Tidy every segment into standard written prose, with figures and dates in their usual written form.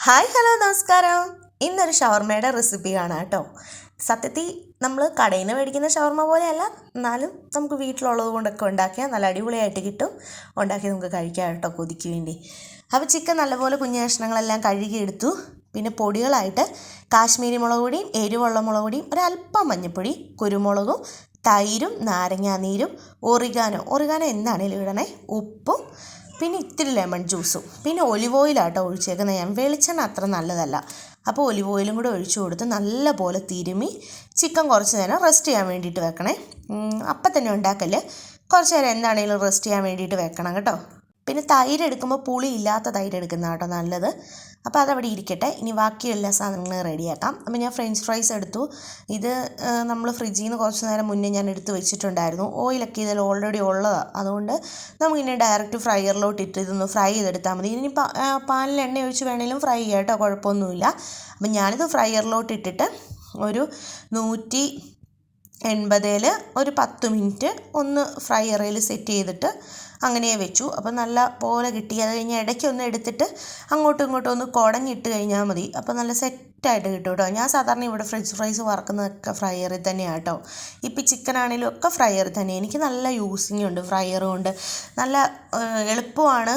Hi hello നമസ്കാരം. ഇന്നൊരു ഷവർമയുടെ recipe കാണാം കേട്ടോ. സത്യത്തിൽ നമ്മൾ കടയിൽ നിന്ന് മേടിക്കുന്ന ഷവർമ പോലെയല്ല, എന്നാലും നമുക്ക് വീട്ടിലുള്ളത് കൊണ്ടൊക്കെ ഉണ്ടാക്കിയാൽ നല്ല അടിപൊളിയായിട്ട് കിട്ടും. ഉണ്ടാക്കി നമുക്ക് കഴിക്കാം കേട്ടോ, കൊതിക്ക് വേണ്ടി. അപ്പോൾ ചിക്കൻ നല്ലപോലെ കുഞ്ഞു കഷ്ണങ്ങളെല്ലാം കഴുകിയെടുത്തു. പിന്നെ പൊടികളായിട്ട് കാശ്മീരി മുളക് പൊടിയും എരിവുള്ള മുളക് പൊടിയും ഒരല്പം മഞ്ഞൾപ്പൊടി, കുരുമുളകും, തൈരും നാരങ്ങാനീരും, ഒറിഗാനോ എന്താണേലും ഇടണേ, ഉപ്പും, പിന്നെ ഇത്തിരി ലെമൺ ജ്യൂസും, പിന്നെ ഒലിവ് ഓയിലാട്ടോ ഒഴിച്ചേക്കുന്നത്. ഞാൻ വെളിച്ചെണ്ണ അത്ര നല്ലതല്ല, അപ്പോൾ ഒലിവ് ഓയിലും കൂടെ ഒഴിച്ചു കൊടുത്ത് നല്ലപോലെ തിരുമ്മി ചിക്കൻ കുറച്ച് നേരം റെസ്റ്റ് ചെയ്യാൻ വേണ്ടിയിട്ട് വെക്കണേ. അപ്പം തന്നെ ഉണ്ടാക്കല്, കുറച്ച് നേരം എന്താണെങ്കിലും റെസ്റ്റ് ചെയ്യാൻ വേണ്ടിയിട്ട് വെക്കണം കേട്ടോ. പിന്നെ തൈര് എടുക്കുമ്പോൾ പുളി ഇല്ലാത്ത തൈര് എടുക്കുന്ന കേട്ടോ നല്ലത്. അപ്പോൾ അതവിടെ ഇരിക്കട്ടെ. ഇനി ബാക്കി എല്ലാ സാധനങ്ങളും റെഡിയാക്കാം. അപ്പോൾ ഞാൻ ഫ്രഞ്ച് ഫ്രൈസ് എടുത്തു. ഇത് നമ്മൾ ഫ്രിഡ്ജിൽ നിന്ന് കുറച്ച് നേരം മുന്നേ ഞാൻ എടുത്ത് വെച്ചിട്ടുണ്ടായിരുന്നു. ഓയിലൊക്കെ ഇതിൽ ഓൾറെഡി ഉള്ളതാണ്, അതുകൊണ്ട് നമുക്കിനി ഡയറക്റ്റ് ഫ്രയറിലോട്ട് ഇട്ട് ഇതൊന്ന് ഫ്രൈ ചെയ്തെടുത്താൽ മതി. ഇനി പാനിൽ എണ്ണ ഒഴിച്ച് വേണമെങ്കിലും ഫ്രൈ ചെയ്യാം കേട്ടോ, കുഴപ്പമൊന്നുമില്ല. അപ്പം ഞാനിത് ഫ്രയറിലോട്ട് ഇട്ടിട്ട് ഒരു 180 ഒരു 10 മിനിറ്റ് ഒന്ന് ഫ്രയറിൽ സെറ്റ് ചെയ്തിട്ട് അങ്ങനെ വെച്ചു. അപ്പം നല്ല പോലെ കിട്ടി. അത് കഴിഞ്ഞ് ഇടയ്ക്കൊന്ന് എടുത്തിട്ട് അങ്ങോട്ടും ഇങ്ങോട്ടും ഒന്ന് കുടഞ്ഞിട്ട് കഴിഞ്ഞാൽ മതി. അപ്പോൾ നല്ല സെറ്റായിട്ട് കിട്ടും കേട്ടോ. ഞാൻ സാധാരണ ഇവിടെ ഫ്രഞ്ച് ഫ്രൈസ് വറക്കുന്നതൊക്കെ ഫ്രയറിൽ തന്നെയാണ് കേട്ടോ. ഇപ്പോൾ ചിക്കൻ ആണെങ്കിലും ഒക്കെ ഫ്രയറിൽ തന്നെ. എനിക്ക് നല്ല യൂസിങ് ഉണ്ട് ഫ്രയർ കൊണ്ട്, നല്ല എളുപ്പമാണ്.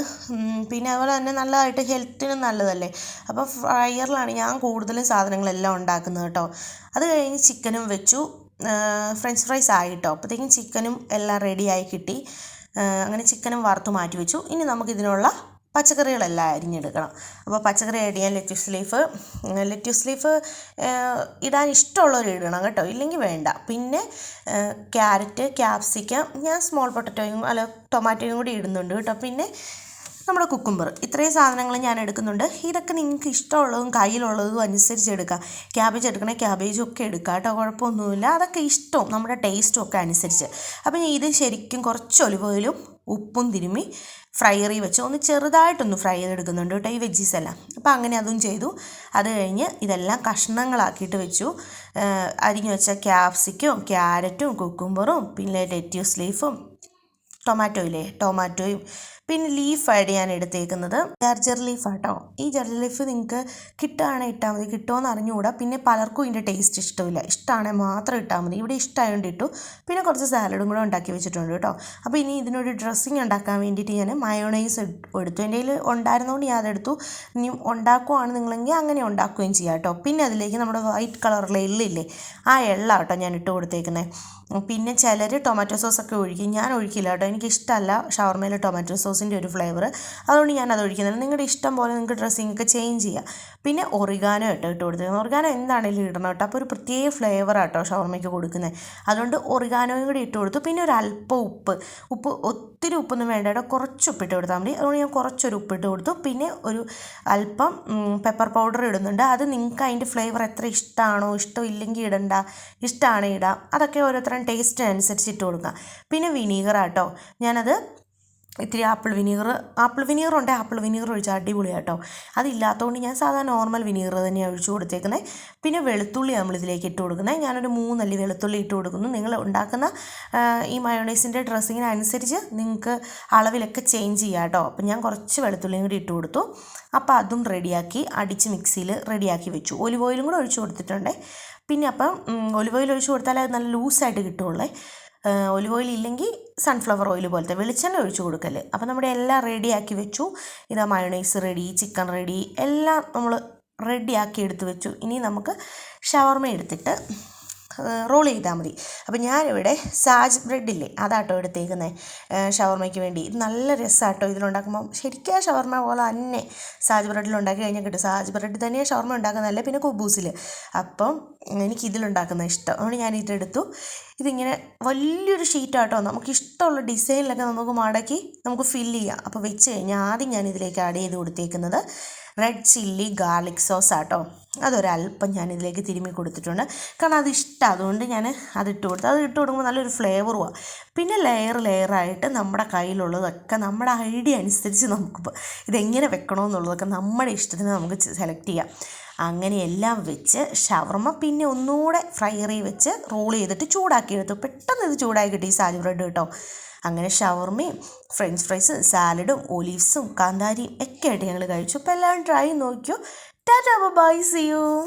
പിന്നെ അതുപോലെ തന്നെ നല്ലതായിട്ട് ഹെൽത്തിനും നല്ലതല്ലേ. അപ്പോൾ ഫ്രയറിലാണ് ഞാൻ കൂടുതലും സാധനങ്ങളെല്ലാം ഉണ്ടാക്കുന്നത് കേട്ടോ. അത് കഴിഞ്ഞ് ചിക്കനും വെച്ചു. ഫ്രഞ്ച് ഫ്രൈസ് ആയിട്ടോ. അപ്പോഴത്തേക്കും ചിക്കനും എല്ലാം റെഡിയായി കിട്ടി. അങ്ങനെ ചിക്കനും വറുത്ത് മാറ്റി വെച്ചു. ഇനി നമുക്കിതിനുള്ള പച്ചക്കറികളെല്ലാം അരിഞ്ഞെടുക്കണം. അപ്പോൾ പച്ചക്കറി ആഡ് ചെയ്യാൻ ലെറ്റ്യൂസ് ലീഫ് ഇടാൻ ഇഷ്ടമുള്ളവർ ഇടണം കേട്ടോ, ഇല്ലെങ്കിൽ വേണ്ട. പിന്നെ ക്യാരറ്റ്, ക്യാപ്സിക്കം, ഞാൻ സ്മോൾ പൊട്ടറ്റോയും ടൊമാറ്റോയും കൂടി ഇടുന്നുണ്ട് കേട്ടോ. പിന്നെ നമ്മുടെ കുക്കുംബർ, ഇത്രയും സാധനങ്ങൾ ഞാൻ എടുക്കുന്നുണ്ട്. ഇതൊക്കെ നിങ്ങൾക്ക് ഇഷ്ടമുള്ളതും കയ്യിലുള്ളതും അനുസരിച്ച് എടുക്കാം. ക്യാബേജ് എടുക്കണേ ക്യാബേജും ഒക്കെ എടുക്കാം കേട്ടോ, കുഴപ്പമൊന്നുമില്ല. അതൊക്കെ ഇഷ്ടവും നമ്മുടെ ടേസ്റ്റും ഒക്കെ അനുസരിച്ച്. അപ്പം ഞാൻ ഇത് ശരിക്കും കുറച്ച് ഒലിവ് ഓയിലും ഉപ്പും തിരുമ്മി ഫ്രയറിൽ വെച്ച് ഒന്ന് ചെറുതായിട്ടൊന്ന് ഫ്രൈ ചെയ്തെടുക്കുന്നുണ്ട് കേട്ടോ, ഈ വെജീസ് എല്ലാം. അപ്പോൾ അങ്ങനെ അതും ചെയ്തു. അത് കഴിഞ്ഞ് ഇതെല്ലാം കഷ്ണങ്ങളാക്കിയിട്ട് വെച്ചു. അരിഞ്ഞു വെച്ച ക്യാപ്സിക്കും ക്യാരറ്റും കുക്കുംബറും പിന്നെ ലെറ്റ്യൂസ് ലീഫും ടൊമാറ്റോയും പിന്നെ ലീഫ് ആഡ് ചെയ്യാൻ എടുത്തേക്കുന്നത് ജർജർ ലീഫ് ആട്ടോ. ഈ ജർജർ ലീഫ് നിങ്ങൾക്ക് കിട്ടുകയാണെങ്കിൽ ഇട്ടാൽ മതി, കിട്ടുമോയെന്ന് അറിഞ്ഞുകൂടാ. പിന്നെ പലർക്കും ഇതിൻ്റെ ടേസ്റ്റ് ഇഷ്ടമില്ല, ഇഷ്ടമാണെങ്കിൽ മാത്രം ഇട്ടാൽ മതി. ഇവിടെ ഇഷ്ടമായതുകൊണ്ട് ഇട്ടു. പിന്നെ കുറച്ച് സാലഡും കൂടെ ഉണ്ടാക്കി വെച്ചിട്ടുണ്ട് കേട്ടോ. അപ്പോൾ ഇനി ഇതിനൊരു ഡ്രസ്സിങ് ഉണ്ടാക്കാൻ വേണ്ടിയിട്ട് ഞാൻ മയോണൈസ് എടുത്തു. എൻ്റെ കയ്യിൽ ഉണ്ടായിരുന്നതുകൊണ്ട് ഞാൻ അതെടുത്തു. ഇനി ഉണ്ടാക്കുവാണ് നിങ്ങളെങ്കിൽ അങ്ങനെ ഉണ്ടാക്കുകയും ചെയ്യാം കേട്ടോ. പിന്നെ അതിലേക്ക് നമ്മുടെ വൈറ്റ് കളറുള്ള എള്ളില്ലേ, ആ എള്ള കേട്ടോ ഞാൻ ഇട്ട് കൊടുത്തേക്കുന്നത്. പിന്നെ ചിലർ ടൊമാറ്റോ സോസൊക്കെ ഒഴിക്കും, ഞാൻ ഒഴിക്കില്ല കേട്ടോ. എനിക്കിഷ്ടമല്ല ഷവർമയിൽ ടൊമാറ്റോ സോസിൻ്റെ ഒരു ഫ്ലേവർ, അതുകൊണ്ട് ഞാനത് ഒഴിക്കുന്നില്ല. നിങ്ങളുടെ ഇഷ്ടം പോലെ നിങ്ങൾക്ക് ഡ്രസ്സിങ് ഒക്കെ ചേഞ്ച് ചെയ്യാം. പിന്നെ ഒറിഗാനോ ഇട്ട് കൊടുത്തത്, ഒറിഗാനോ എന്താണെങ്കിലും ഇടണം കേട്ടോ. അപ്പോൾ ഒരു പ്രത്യേക ഫ്ലേവർ ആട്ടോ ഷവർമയ്ക്ക് കൊടുക്കുന്നത്, അതുകൊണ്ട് ഒറിഗാനോയും കൂടി ഇട്ട് കൊടുത്തു. പിന്നെ ഒരു അല്പം ഉപ്പ് ഒത്തിരി ഉപ്പൊന്നും വേണ്ട കേട്ടോ, കുറച്ച് ഉപ്പിട്ട് കൊടുത്താൽ മതി. അതുകൊണ്ട് ഞാൻ കുറച്ചൊരു ഉപ്പിട്ട് കൊടുത്തു. പിന്നെ ഒരു അല്പം പെപ്പർ പൗഡർ ഇടുന്നുണ്ട്. അത് നിങ്ങൾക്ക് അതിൻ്റെ ഫ്ലേവർ എത്ര ഇഷ്ടമാണോ, ഇഷ്ടമില്ലെങ്കിൽ ഇടണ്ട, ഇഷ്ടമാണെങ്കിൽ ഇടാം. അതൊക്കെ ഓരോരുത്തരും ടേസ്റ്റ് അനുസരിച്ച് ഇട്ട് കൊടുക്കുക. പിന്നെ വിനീഗർ ആട്ടോ, ഞാനത് ഇത്തിരി ആപ്പിൾ വിനീഗർ ഉണ്ടെങ്കിൽ ആപ്പിൾ വിനീഗർ ഒഴിച്ചാൽ അടിപൊളിയാണ് കേട്ടോ. അതില്ലാത്തതുകൊണ്ട് ഞാൻ സാധാരണ നോർമൽ വിനീഗർ തന്നെയാണ് ഒഴിച്ചു കൊടുത്തേക്കുന്നത്. പിന്നെ വെളുത്തുള്ളി നമ്മളിതിലേക്ക് ഇട്ട് കൊടുക്കുന്നത്. ഞാനൊരു 3 അല്ലി വെളുത്തുള്ളി ഇട്ട് കൊടുക്കുന്നു. നിങ്ങൾ ഉണ്ടാക്കുന്ന ഈ മയോണൈസിൻ്റെ ഡ്രസ്സിങ്ങിനനുസരിച്ച് നിങ്ങൾക്ക് അളവിലൊക്കെ ചേഞ്ച് ചെയ്യാം കേട്ടോ. അപ്പം ഞാൻ കുറച്ച് വെളുത്തുള്ളിയും കൂടി ഇട്ട് കൊടുത്തു. അപ്പോൾ അതും റെഡിയാക്കി അടിച്ച് മിക്സിയിൽ റെഡിയാക്കി വെച്ചു. ഒലിവ് ഓയിലും കൂടെ ഒഴിച്ചു കൊടുത്തിട്ടുണ്ട്. പിന്നെ അപ്പം ഒലിവ് ഓയിൽ ഒഴിച്ച് കൊടുത്താൽ അത് നല്ല ലൂസായിട്ട് കിട്ടുള്ളേ. ഒലിവ് ഓയിൽ ഇല്ലെങ്കിൽ സൺഫ്ലവർ ഓയിൽ പോലത്തെ വെളിച്ചെണ്ണ ഒഴിച്ച് കൊടുക്കല്. അപ്പോൾ നമ്മുടെ എല്ലാം റെഡിയാക്കി വെച്ചു. ഇതാ മയോണൈസ് റെഡി, ചിക്കൻ റെഡി, എല്ലാം നമ്മൾ റെഡിയാക്കി എടുത്ത് വെച്ചു. ഇനി നമുക്ക് ഷവർമ എടുത്തിട്ട് റോൾ ചെയ്താൽ മതി. അപ്പോൾ ഞാനിവിടെ സാജ് ബ്രെഡില്ലേ അതാട്ടോ എടുത്തേക്കുന്നത് ഷവർമയ്ക്ക് വേണ്ടി. ഇത് നല്ല രസമാട്ടോ ഇതിലുണ്ടാക്കുമ്പോൾ. ശരിക്കും ഷവർമ പോലെ തന്നെ സാജ് ബ്രെഡിൽ ഉണ്ടാക്കി കഴിഞ്ഞാൽ കിട്ടും. സാജ് ബ്രെഡിൽ തന്നെയാണ് ഷവർമ ഉണ്ടാക്കുന്നതല്ലേ, പിന്നെ കുബൂസിൽ. അപ്പം എനിക്ക് ഇതിലുണ്ടാക്കുന്ന ഇഷ്ടം, അതുകൊണ്ട് ഞാൻ ഇതെടുത്തു. ഇതിങ്ങനെ വലിയൊരു ഷീറ്റാട്ടോ, നമുക്ക് ഇഷ്ടമുള്ള ഡിസൈനിലൊക്കെ നമുക്ക് മടക്കി നമുക്ക് ഫില്ല് ചെയ്യാം. അപ്പോൾ വെച്ച് കഴിഞ്ഞാൽ ആദ്യം ഞാൻ ഇതിലേക്ക് ആഡ് ചെയ്ത് കൊടുത്തേക്കുന്നത് റെഡ് ചില്ലി ഗാർലിക് സോസ് ആട്ടോ. അതൊരല്പം ഞാനിതിലേക്ക് തിരുമ്മി കൊടുത്തിട്ടുണ്ട്, കാരണം അത് ഇഷ്ടം, അതുകൊണ്ട് ഞാൻ അതിട്ട് കൊടുത്തു. അത് ഇട്ട് കൊടുക്കുമ്പോൾ നല്ലൊരു ഫ്ലേവറുമാണ്. പിന്നെ ലെയറായിട്ട് നമ്മുടെ കയ്യിലുള്ളതൊക്കെ നമ്മുടെ ഐഡിയ അനുസരിച്ച് നമുക്കിപ്പോൾ ഇതെങ്ങനെ വെക്കണമെന്നുള്ളതൊക്കെ നമ്മുടെ ഇഷ്ടത്തിന് നമുക്ക് സെലക്ട് ചെയ്യാം. അങ്ങനെ എല്ലാം വെച്ച് ഷവർമ പിന്നെ ഒന്നുകൂടെ ഫ്രയറിൽ വെച്ച് റോൾ ചെയ്തിട്ട് ചൂടാക്കിയെടുത്തു. പെട്ടെന്ന് ഇത് ചൂടാക്കി കിട്ടി ഈ സാജ് ബ്രെഡ് കേട്ടോ. അങ്ങനെ ഷവർമയും ഫ്രഞ്ച് ഫ്രൈസും സാലഡും ഒലീവ്സും കാന്താരിയും ഒക്കെ ആയിട്ട് ഞങ്ങൾ കഴിച്ചു. അപ്പോൾ എല്ലാവരും ട്രൈ നോക്കിയോ. Tata bye, see U.